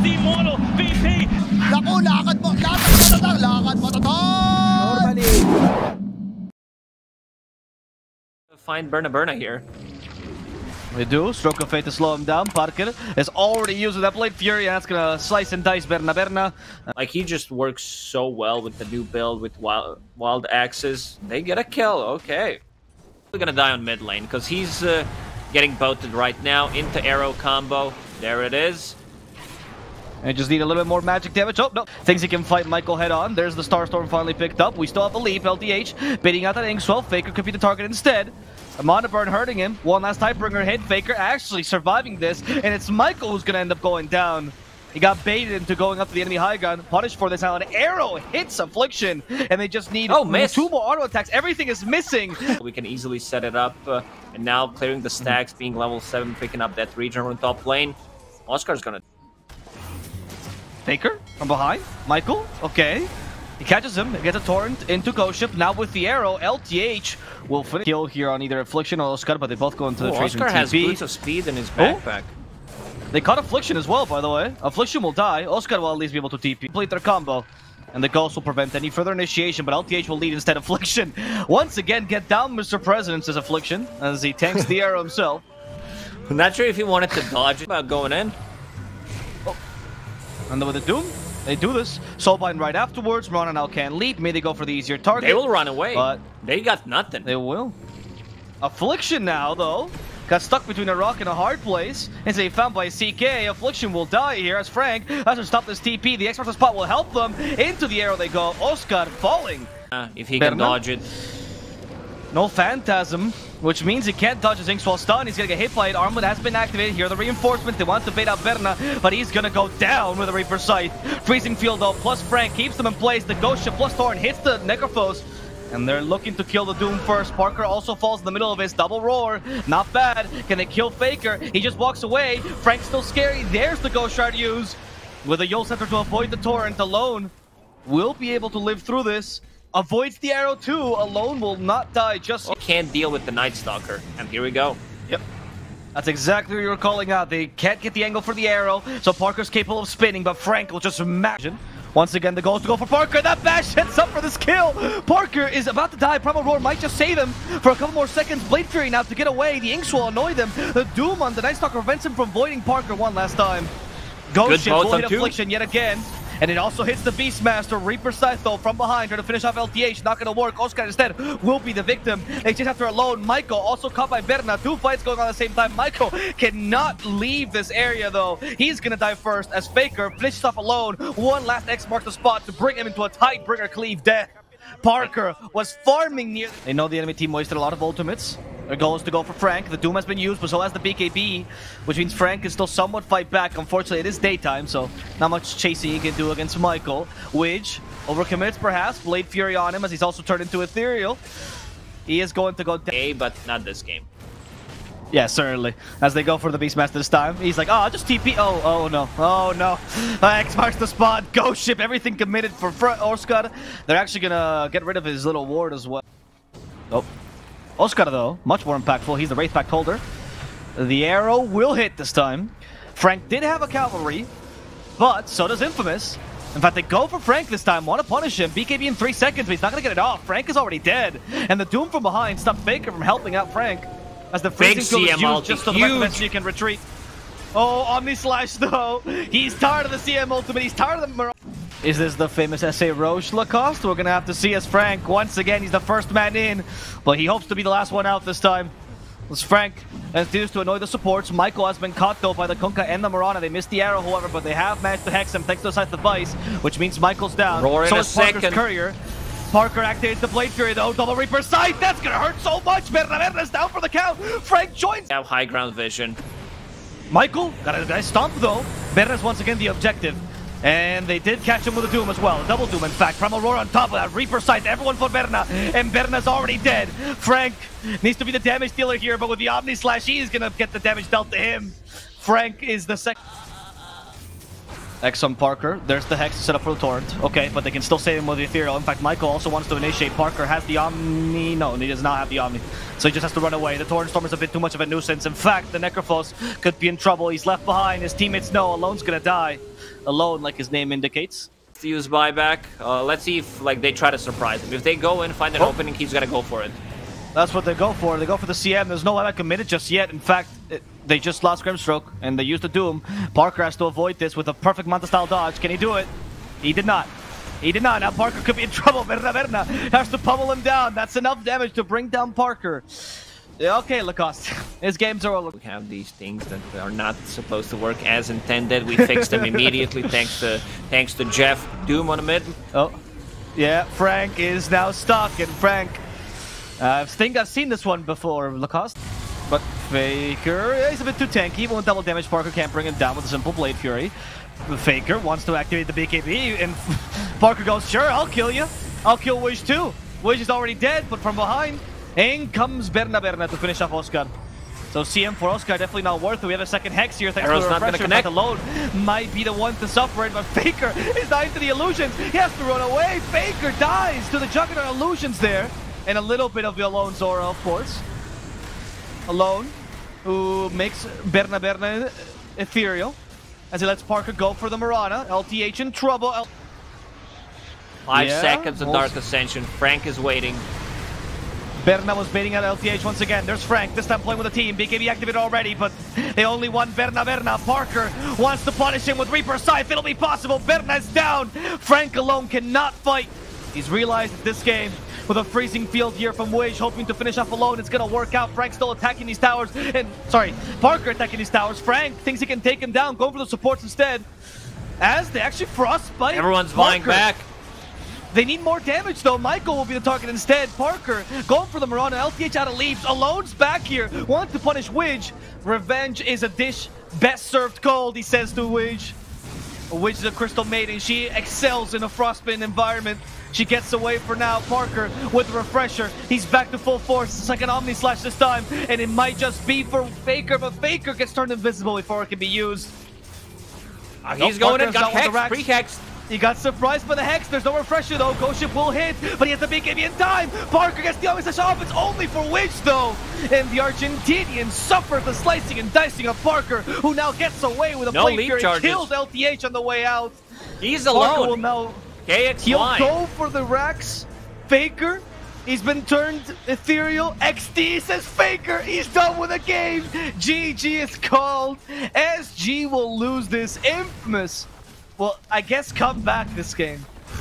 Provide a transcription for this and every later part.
the Immortal VP. Naku, lakad mo Normally. Find Berna here. We do. Stroke of Fate to slow him down. Parker is already using that Blade Fury, and that's gonna slice and dice Berna. Like, he just works so well with the new build with wild axes. They get a kill. Okay. We're gonna die on mid lane because he's getting boated right now into arrow combo. There it is. And just need a little bit more magic damage. Oh, no. Thinks he can fight Michael head on. There's the Starstorm finally picked up. We still have the leap. LDH bidding out that Inkswell. Faker could be the target instead. Mana Burn hurting him. One last Tidebringer hit. Faker actually surviving this. And it's Michael who's going to end up going down. He got baited into going up to the enemy high ground. Punished for this now. An arrow hits Affliction. And they just need 2 more auto attacks. Everything is missing. We can easily set it up. And now clearing the stacks, being level 7, picking up that region on top lane. Oscar's going to... Faker from behind. Michael, okay. He catches him, gets a torrent into Ghost Ship. Now with the arrow, LTH will finish kill here on either Affliction or Oscar, but they both go into the trade. Oscar has boots of speed in his backpack. They caught Affliction as well, by the way. Affliction will die. Oscar will at least be able to TP. Complete their combo. And the Ghost will prevent any further initiation, but LTH will lead instead. Affliction once again get down Mr. President, says Affliction, as he tanks the arrow himself. I'm not sure if he wanted to dodge it about going in. And then with the Doom, they do this. Soulbind right afterwards. Marana now can leap. May they go for the easier target. They will run away. But they got nothing. They will. Affliction now, though. Got stuck between a rock and a hard place. It's a found by CK. Affliction will die here as Frank has to stop this TP. The Xbox spot will help them. Into the arrow they go. Oscar falling. If he can dodge it. No Phantasm, which means he can't dodge his Inkswell stun. He's gonna get hit by it. Armlet has been activated. Here are the reinforcement. They want to bait out Berna, but he's gonna go down with a Reaper Sight. Freezing Field though, plus Frank keeps them in place. The Ghost Ship plus Thorn hits the Necrophos. And they're looking to kill the Doom first. Parker also falls in the middle of his double roar. Not bad. Can they kill Faker? He just walks away. Frank's still scary. There's the Ghost Shard use. With a Yule Scepter to avoid the Torrent alone. Will be able to live through this. Avoids the arrow too. Alone will not die just... Can't deal with the Night Stalker. And here we go. Yep. That's exactly what you were calling out. They can't get the angle for the arrow. So Parker's capable of spinning, but Frank will just imagine. Once again, the goal is to go for Parker. That bash hits up for this kill. Parker is about to die. Primal Roar might just save him for a couple more seconds. Blade Fury now to get away. The Inks will annoy them. The Doom on the Night Stalker prevents him from voiding Parker one last time. Ghost Ship will hit Affliction yet again. And it also hits the Beastmaster. Reaper Scythe though from behind, trying to finish off LTH. Not going to work. Oscar instead will be the victim. They chase after alone. Michael also caught by Berna. 2 fights going on at the same time. Michael cannot leave this area though. He's going to die first as Faker finishes off alone. One last X marks the spot to bring him into a Tidebringer cleave death. Parker was farming near... They know the enemy team wasted a lot of ultimates. Their goal is to go for Frank. The Doom has been used, but so has the BKB, which means Frank can still somewhat fight back. Unfortunately, it is daytime, so not much chasing he can do against Michael. Widge overcommits, perhaps. Blade Fury on him, as he's also turned into Ethereal. He is going to go down. But not this game. Yeah, certainly. As they go for the Beastmaster this time, he's like, oh, just TP. Oh no. Oh no. X marks the spot. Ghost Ship, everything committed for Oscar. They're actually gonna get rid of his little ward as well. Oh. Oscar, though, much more impactful. He's the Wraith Pact holder. The arrow will hit this time. Frank did have a cavalry, but so does Infamous. In fact, they go for Frank this time, want to punish him. BKB in 3 seconds, but he's not going to get it off. Frank is already dead. And the Doom from behind stopped Faker from helping out Frank. As the freezing field is used just so the Mech can retreat. Oh, Omni Slash, though. He's tired of the CM ultimate. He's tired of the Mirage. Is this the famous SA Roche Lacoste? We're going to have to see as Frank, once again, he's the first man in. But he hopes to be the last one out this time. As Frank continues to annoy the supports. Michael has been caught, though, by the Kunkka and the Marana. They missed the arrow, however, but they have managed to hex him thanks to the Scythe device, which means Michael's down. Roar so in is a Parker's second. Courier. Parker activates the Blade Fury, though. Double Reaper Sight. That's going to hurt so much. Berna's down for the count. Frank joins. Have high ground vision. Michael got a nice stomp, though. Berna's once again the objective. And they did catch him with a Doom as well. Double Doom, in fact. Primal Roar on top of that. Reaper Sight. Everyone for Berna. And Berna's already dead. Frank needs to be the damage dealer here, but with the Omni Slash, he's going to get the damage dealt to him. Frank is the second. X on Parker. There's the Hex set up for the Torrent. Okay, but they can still save him with the Ethereal. In fact, Michael also wants to initiate. Parker has the Omni. No, he does not have the Omni. So he just has to run away. The Torrent Storm is a bit too much of a nuisance. In fact, the Necrophos could be in trouble. He's left behind. His teammates know Alone's going to die. alone, like his name indicates. Use buyback. Let's see if like they try to surprise him. If they go in, find an opening, he's gonna go for it. That's what they go for. They go for the CM. There's no other committed just yet. In fact, they just lost Grimstroke, and they used the Doom. Parker has to avoid this with a perfect Manta-style dodge. Can he do it? He did not. He did not. Now Parker could be in trouble. Berna has to pummel him down. That's enough damage to bring down Parker. Okay, Lacoste. His games are all... We have these things that are not supposed to work as intended. We fixed them immediately thanks to Jeff. Doom on the mid. Oh, yeah. Frank is now stuck, and Frank... I think I've seen this one before, Lacoste. But Faker, he's a bit too tanky. Even with double damage, Parker can't bring him down with a simple Blade Fury. Faker wants to activate the BKB, and Parker goes, sure, I'll kill you. I'll kill Wish too. Wish is already dead, but from behind, in comes Berna to finish off Oscar. So CM for Oscar, definitely not worth it. We have a second Hex here, thanks to the refresher. That alone might be the one to suffer it, but Faker is dying to the illusions. He has to run away. Faker dies to the Juggernaut illusions there. And a little bit of the Alone Zora, of course. Alone, who makes Berna ethereal, as he lets Parker go for the Mirana. LTH in trouble. 5 seconds of Dark Ascension. Frank is waiting. Berna was baiting at LTH once again. There's Frank, this time playing with the team. BKB activated already, but they only want Berna. Parker wants to punish him with Reaper Scythe. It'll be possible. Berna is down. Frank alone cannot fight. He's realized that this game, with a freezing field here from Wage, hoping to finish off alone, it's gonna work out. Frank still attacking these towers, and Parker attacking these towers. Frank thinks he can take him down, going for the supports instead. As they actually frostbite. Everyone's vying back. They need more damage though. Michael will be the target instead. Parker going for the Mirana. LTH out of leaves. Alone's back here. Wants to punish Widge. Revenge is a dish best served cold, he says to Widge. Widge is a Crystal Maiden. She excels in a frostbitten environment. She gets away for now. Parker with the refresher. He's back to full force. It's like an Omni Slash this time. And it might just be for Faker, but Faker gets turned invisible before it can be used. He's going in, got Hex, free Hex. He got surprised by the Hex. There's no refresher though. Ghost Ship will hit, but he has the BKB in time. Parker gets the Omni Slash off. It's only for Witch though. And the Argentinian suffers the slicing and dicing of Parker, who now gets away with a Blade Fury. Kills LTH on the way out. He's alone. Parker will now... He'll go for the Rax. Faker, he's been turned ethereal. XD says Faker, he's done with the game. GG is called. SG will lose this infamous, well, I guess comeback this game.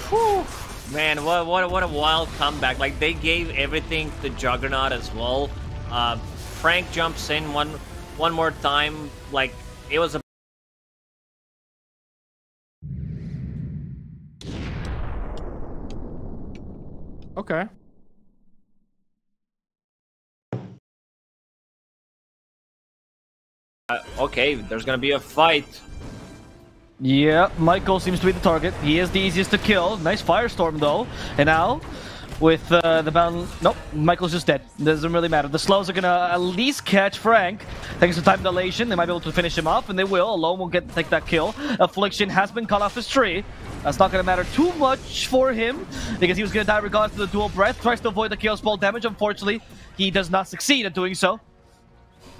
Whew. Man, what a wild comeback. Like, they gave everything to Juggernaut as well. Frank jumps in one more time. Like, it was a okay. Okay, there's gonna be a fight. Yeah, Michael seems to be the target. He is the easiest to kill. Nice Firestorm though. And now, with the bound... Nope, Michael's just dead. Doesn't really matter. The slows are gonna at least catch Frank. Thanks to time dilation, they might be able to finish him off, and they will. Alone will take that kill. Affliction has been cut off his tree. That's not gonna matter too much for him, because he was gonna die regardless of the dual breath. Tries to avoid the Chaos Ball damage. Unfortunately, he does not succeed at doing so.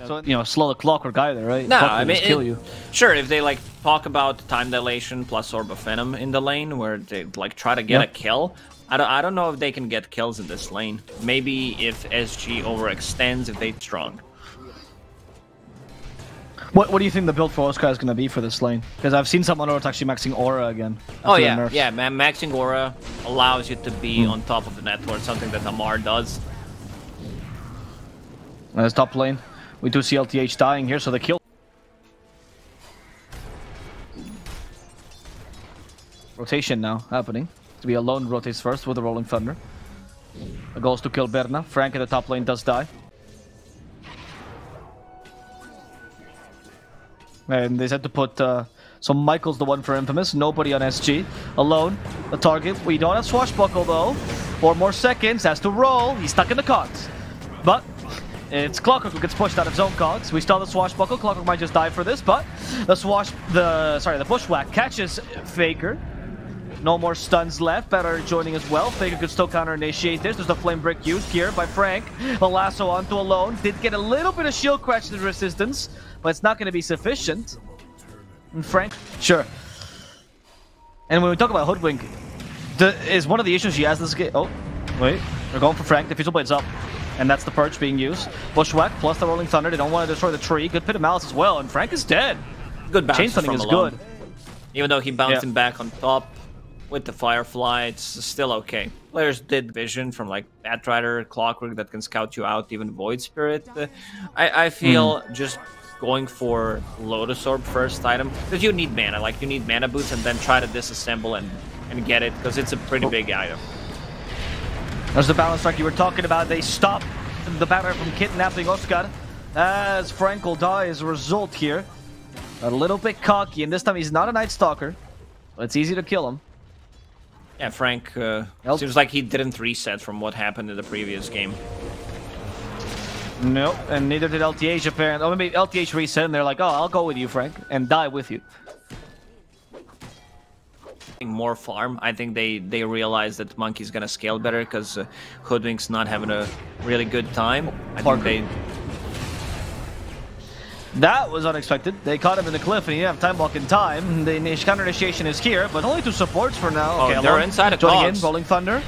So, you know, slow the clockwork either, right? No, I mean, kill you. Sure, if they like talk about time dilation plus Orb of Venom in the lane, where they like try to get a kill, I don't know if they can get kills in this lane. Maybe if SG overextends, if they're strong. What do you think the build for Oscar is going to be for this lane? Because I've seen someone else actually maxing Aura again. Oh yeah, yeah, man. Maxing Aura allows you to be on top of the network, something that Amar does. And it's top lane. We do see LTH dying here, so the kill. Rotation now happening. To be alone rotates first with the Rolling Thunder. The goal is to kill Berna. Frank at the top lane does die. And they said to put... so Michael's the one for Infamous. Nobody on SG. Alone. The target. We don't have Swashbuckle though. 4 more seconds. Has to roll. He's stuck in the cogs. But... it's Clockwork who gets pushed out of zone cogs. We still have the Swashbuckle. Clockwork might just die for this, but the Bushwhack catches Faker. No more stuns left. Better joining as well. Faker could still counter-initiate this. There's the Flame Brick used here by Frank. The lasso onto Alone. Did get a little bit of shield crash resistance, but it's not going to be sufficient. And Frank, sure. And when we talk about Hoodwink, is one of the issues she has this game. Oh, wait. They're going for Frank. Diffusal Blade's up. And that's the perch being used. Bushwhack plus the Rolling Thunder. They don't want to destroy the tree. Good Pit of Malice as well. And Frank is dead. Good bounce. Chain Stunning is good. Even though he bounced him back on top with the Firefly, it's still okay. Players did vision from like Batrider, Clockwork that can scout you out, even Void Spirit. I feel just going for Lotus Orb first item, because you need mana. Like, you need mana boots and then try to disassemble and get it, because it's a pretty big item. There's the balance strike you were talking about. They stop the batter from kidnapping Oscar as Frank will die as a result here. A little bit cocky, and this time he's not a Night Stalker, but it's easy to kill him. Yeah, Frank seems like he didn't reset from what happened in the previous game. Nope, and neither did LTH apparently. Oh, maybe LTH reset and they're like, oh, I'll go with you, Frank, and die with you. More farm. I think they realize that Monkey's gonna scale better because Hoodwink's not having a really good time. I think they... That was unexpected. They caught him in the cliff and he didn't have time walk in time. The counter initiation is here, but only 2 supports for now. Okay, they're inside a joining in, Rolling Thunder.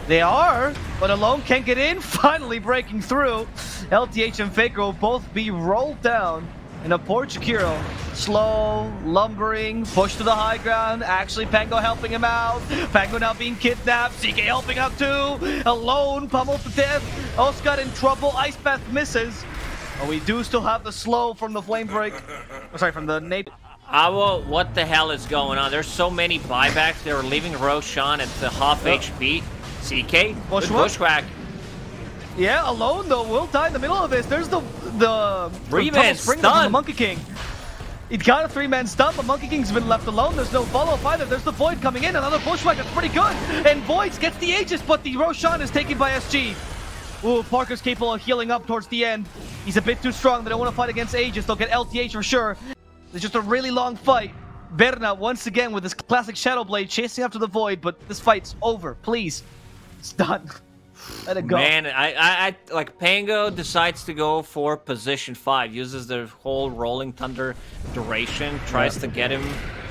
They are, but Alone can't get in. Finally breaking through. LTH and Faker will both be rolled down in a poor Chikiro. Slow, lumbering, push to the high ground. Actually, Pango helping him out. Pango now being kidnapped. CK helping out too. Alone, pummeled to death. Oscar in trouble. Ice Path misses. But we do still have the slow from the Flame Break. Oh, sorry, from the Nate. Avo, what the hell is going on? There's so many buybacks. They were leaving Roshan at the half HP. CK, Bushwhack. Yeah, Alone though will die in the middle of this. There's the 3-man stun stun. The Monkey King. He got a 3-man stun, but Monkey King's been left alone. There's no follow-up either. There's the Void coming in. Another Bushwhack that's pretty good. And Void gets the Aegis, but the Roshan is taken by SG. Ooh, Parker's capable of healing up towards the end. He's a bit too strong. They don't want to fight against Aegis. They'll get LTH for sure. It's just a really long fight. Berna once again with his classic Shadow Blade chasing after the Void, but this fight's over. Please. It's done. Let it go. Man, I like Pango decides to go for position 5, uses the whole Rolling Thunder duration, tries to get him,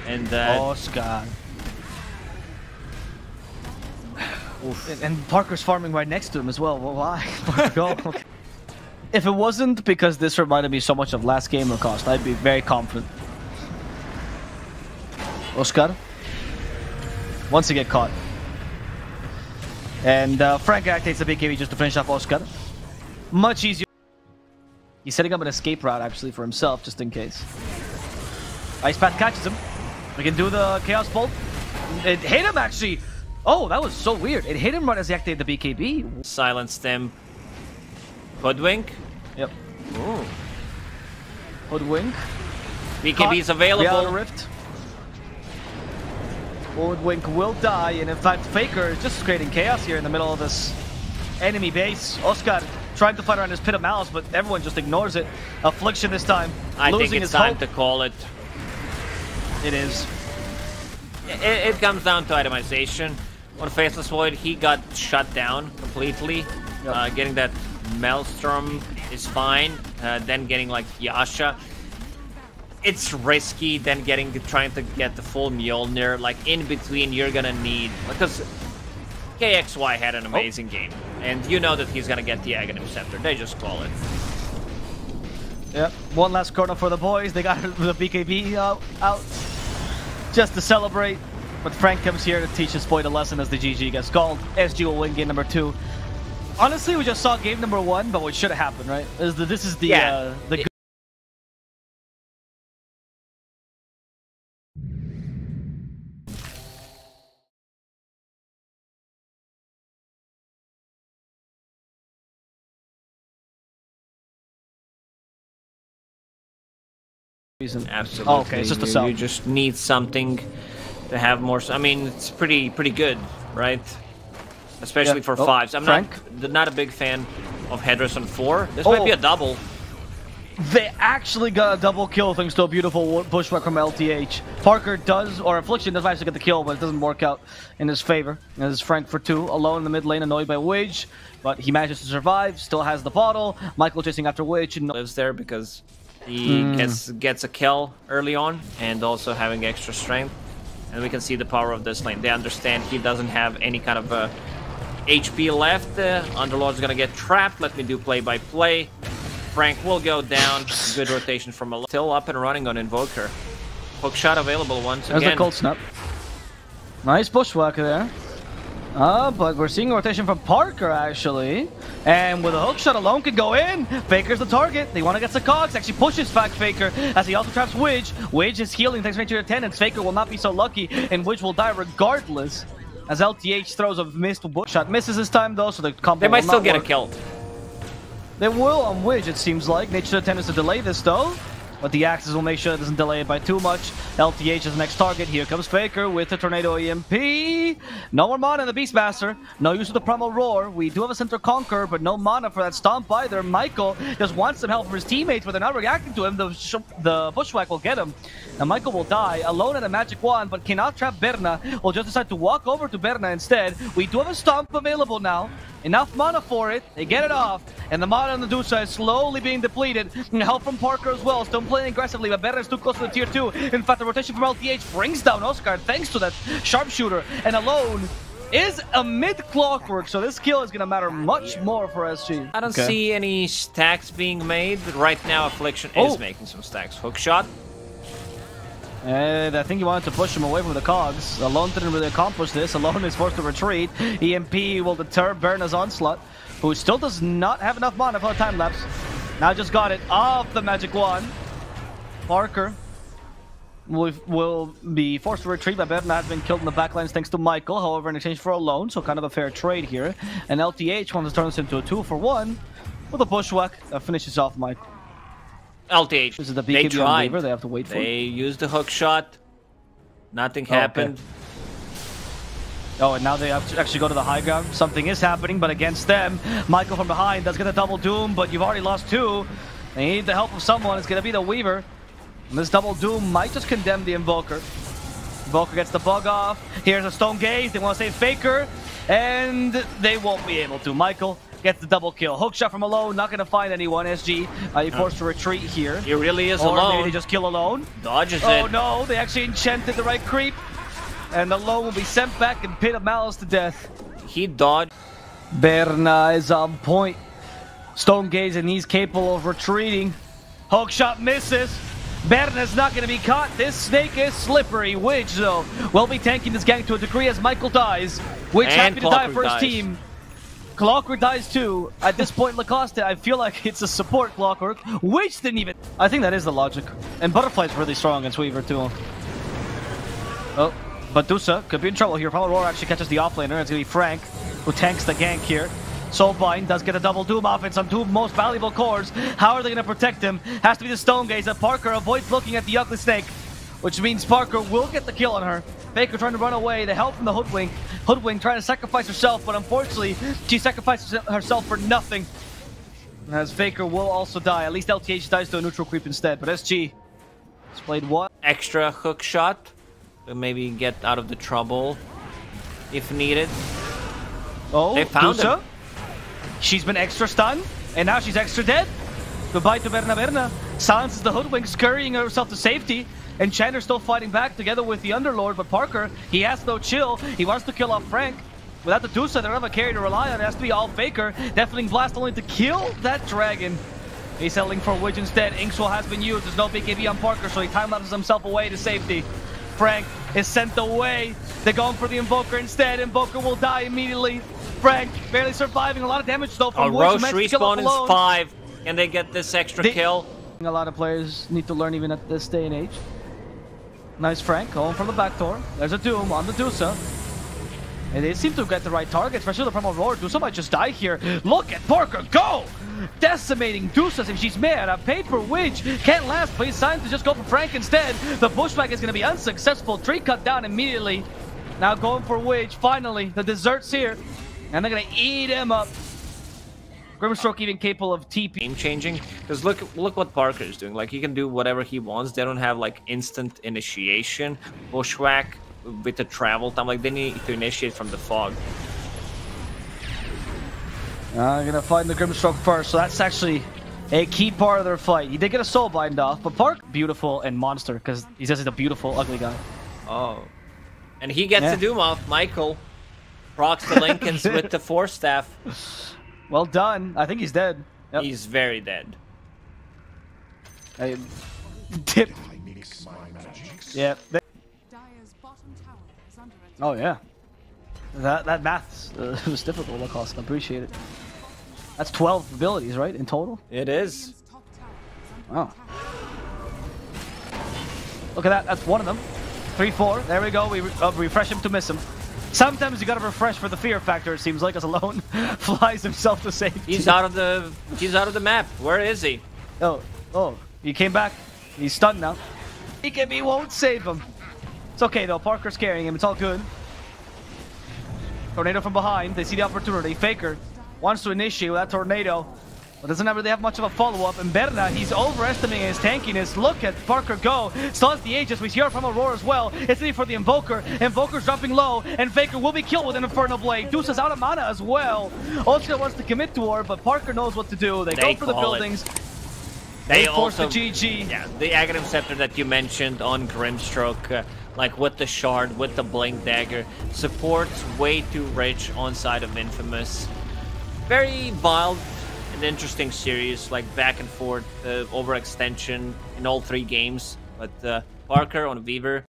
and Oscar. And Parker's farming right next to him as well. Well, why? Go. Okay. If it wasn't because this reminded me so much of last game Lacoste, I'd be very confident. Oscar. Once you get caught. And Frank activates the BKB just to finish off Oscar. Much easier. He's setting up an escape route actually for himself, just in case. Ice Path catches him. We can do the Chaos Bolt. It hit him actually. Oh, that was so weird. It hit him right as he activated the BKB. Silenced him. Hoodwink. Yep. Ooh. Hoodwink. BKB's available. Reality Rift. Hoodwink will die, and in fact, Faker is just creating chaos here in the middle of this enemy base. Oscar trying to fight around his Pit of Malice, but everyone just ignores it. Affliction this time. I think it's time to call it. It is. It comes down to itemization. On Faceless Void, he got shut down completely. Yep. Getting that Maelstrom is fine. Then getting like Yasha. It's risky. Then trying to get the full Mjolnir. Like in between, you're gonna need, because KXY had an amazing game, and you know that he's gonna get the Aghanim Scepter. They just call it. Yep. One last corner for the boys. They got the BKB out just to celebrate. But Frank comes here to teach his boy a lesson as the GG gets called. SG will win game number 2. Honestly, we just saw game number 1, but what should have happened, right? This is the good reason. Absolutely. Oh, okay, it's just a sell. You just need something to have more. I mean, it's pretty good, right? Especially for 5s. I'm not a big fan of Headrest on 4. This might be a double. They actually got a double kill thanks to a beautiful Bushwhack from LTH. Parker does, or Affliction does actually get the kill, but it doesn't work out in his favor. As Frank for 2, alone in the mid lane, annoyed by Widge, but he manages to survive, still has the bottle. Michael chasing after Widge. Lives there because he gets a kill early on, and also having extra strength. And we can see the power of this lane. They understand he doesn't have any kind of HP left. Underlord's gonna get trapped. Let me do play-by-play. Frank will go down. Good rotation from Alone. Still up and running on Invoker. Hook shot available once again. There's a cold snap. Nice bushwhack there. But we're seeing a rotation from Parker, actually. And with a hook shot, Alone can go in. Faker's the target. They want to get the cogs. Actually pushes back Faker as he also traps Widge. Widge is healing thanks to attendance. Faker will not be so lucky, and Widge will die regardless. As LTH throws a missed bush shot. Misses this time, though, so the combo They might still get work. a kill. They will on Widge, it seems like. Nature attempts to delay this, though. But the Axes will make sure it doesn't delay it by too much. LTH is the next target. Here comes Faker with the Tornado EMP. No more mana in the Beastmaster. No use of the Primal Roar. We do have a Center Conquer, but no mana for that Stomp either. Michael just wants some help from his teammates, but they're not reacting to him. The Bushwhack will get him. And Michael will die. Alone at a Magic Wand, but cannot trap Berna. Will just decide to walk over to Berna instead. We do have a Stomp available now. Enough mana for it. They get it off. And the mana on the Dusa is slowly being depleted. And help from Parker as well. Still playing aggressively, but Berna is too close to the tier 2. In fact, the rotation from LTH brings down Oscar thanks to that sharpshooter. And Alone is a mid-clockwork, so this kill is going to matter much more for SG. I don't see any stacks being made. Right now, Affliction is making some stacks. Hook shot. And I think he wanted to push him away from the cogs. Alone didn't really accomplish this. Alone is forced to retreat. EMP will deter Berna's onslaught, who still does not have enough mana for a time lapse. Now just got it off the Magic Wand. Parker will be forced to retreat, but Berna has been killed in the backlines thanks to Michael. However, in exchange for Alone, so kind of a fair trade here. And LTH wants to turn this into a 2-for-1 with a bushwhack that finishes off Michael. LTH. This is the They BKB tried. on Weaver. They have to wait for They used the hook shot. Nothing happened. Oh, and now they have to actually go to the high ground. Something is happening, but against them, Michael from behind does get a double doom, but you've already lost 2. They need the help of someone. It's going to be the Weaver. And this double doom might just condemn the Invoker. Invoker gets the bug off. Here's a Stone Gaze. They want to save Faker, and they won't be able to. Michael gets the double kill. Hook shot from Alone, not going to find anyone. SG, you're forced to retreat here. He really is or alone. Maybe they just kill Alone. Dodges it. Oh no, they actually enchanted the right creep. And Alone will be sent back and Pit of Malice to death. He dodged. Berna is on point. Stone Gaze, and he's capable of retreating. Hook shot misses. Berna's not going to be caught. This snake is slippery. Widge, though, will be tanking this gang to a degree as Michael dies. Widge happy to die for his team. Clockwork dies too. At this point, Lacoste, I feel like it's a support Clockwork, which didn't even... I think that is the logic. And Butterfly's really strong against Weaver too. Oh, but Dusa could be in trouble here. Probably Roar actually catches the offlaner. It's going to be Frank who tanks the gank here. Soulbind does get a double doom off and some 2 most valuable cores. How are they going to protect him? Has to be the Stone Gaze that Parker avoids looking at the ugly snake, which means Parker will get the kill on her. Faker trying to run away, the help from the Hoodwink. Hoodwink trying to sacrifice herself, but unfortunately, she sacrifices herself for nothing. As Faker will also die. At least LTH dies to a neutral creep instead, but SG has played one. Extra hook shot to maybe get out of the trouble if needed. Oh, they found Dusa. him. She's been extra stunned, and now she's extra dead. Goodbye to Berna. Silences the Hoodwink, scurrying herself to safety. And Chandler's still fighting back together with the Underlord, but Parker, he has no chill. He wants to kill off Frank. Without the Dusa, they don't have a carry to rely on. It has to be all Faker. Deafening Blast only to kill that dragon. He's settling for Widge instead. Inkswell has been used. There's no BKB on Parker, so he time-lapses himself away to safety. Frank is sent away. They're going for the Invoker instead. Invoker will die immediately. Frank barely surviving. A lot of damage though from Widge. Roche respawn is 5. Can they get this extra kill? A lot of players need to learn even at this day and age. Nice Frank, going from the back door. There's a Doom on the Dusa. And they seem to get the right target, especially the Primal Roar. Dusa might just die here. Look at Parker go! Decimating Dusa if she's mad. A paper Widge can't last, but he's signed to just go for Frank instead. The Bushwhack is going to be unsuccessful. Tree cut down immediately. Now going for Widge. Finally, the dessert's here. And they're going to eat him up. Grimstroke even capable of TP. Game changing, because look what Parker is doing. Like, he can do whatever he wants. They don't have like instant initiation. Bushwhack with the travel time, like they need to initiate from the fog. I'm gonna find the Grimstroke first, so that's actually a key part of their fight. He did get a Soulbind off, but Park beautiful and monster because he says he's a beautiful ugly guy. Oh, And he gets the Doom off. Michael procs the Lincolns with the Force Staff. Well done. I think he's dead. Yep. He's very dead. Dip. Yeah. Oh yeah. That math was difficult, Lacoste. I appreciate it. That's 12 abilities, right, in total? It is. Wow. Look at that. That's one of them. 3-4. There we go. We refresh him to miss him. Sometimes you gotta refresh for the fear factor. It seems like, as Alone flies himself to safety. He's out of the map. Where is he? Oh, he came back. He's stunned now. He won't save him. It's okay though. Parker's carrying him. It's all good. Tornado from behind. They see the opportunity. Faker wants to initiate with that tornado, but doesn't really have much of a follow-up. And Berna, he's overestimating his tankiness. Look at Parker go. Still has the Aegis. We hear from Aurora as well. It's ready for the Invoker. Invoker's dropping low, and Faker will be killed with an Infernal Blade. Deuce is out of mana as well. Ultra wants to commit to her, but Parker knows what to do. They go for the buildings. They force also the GG. Yeah, the Aghanim Scepter that you mentioned on Grimstroke, like with the Shard, with the Blink Dagger, support's way too rich on side of Infamous. Very wild and interesting series, like back and forth, overextension in all 3 games. But Parker on Weaver.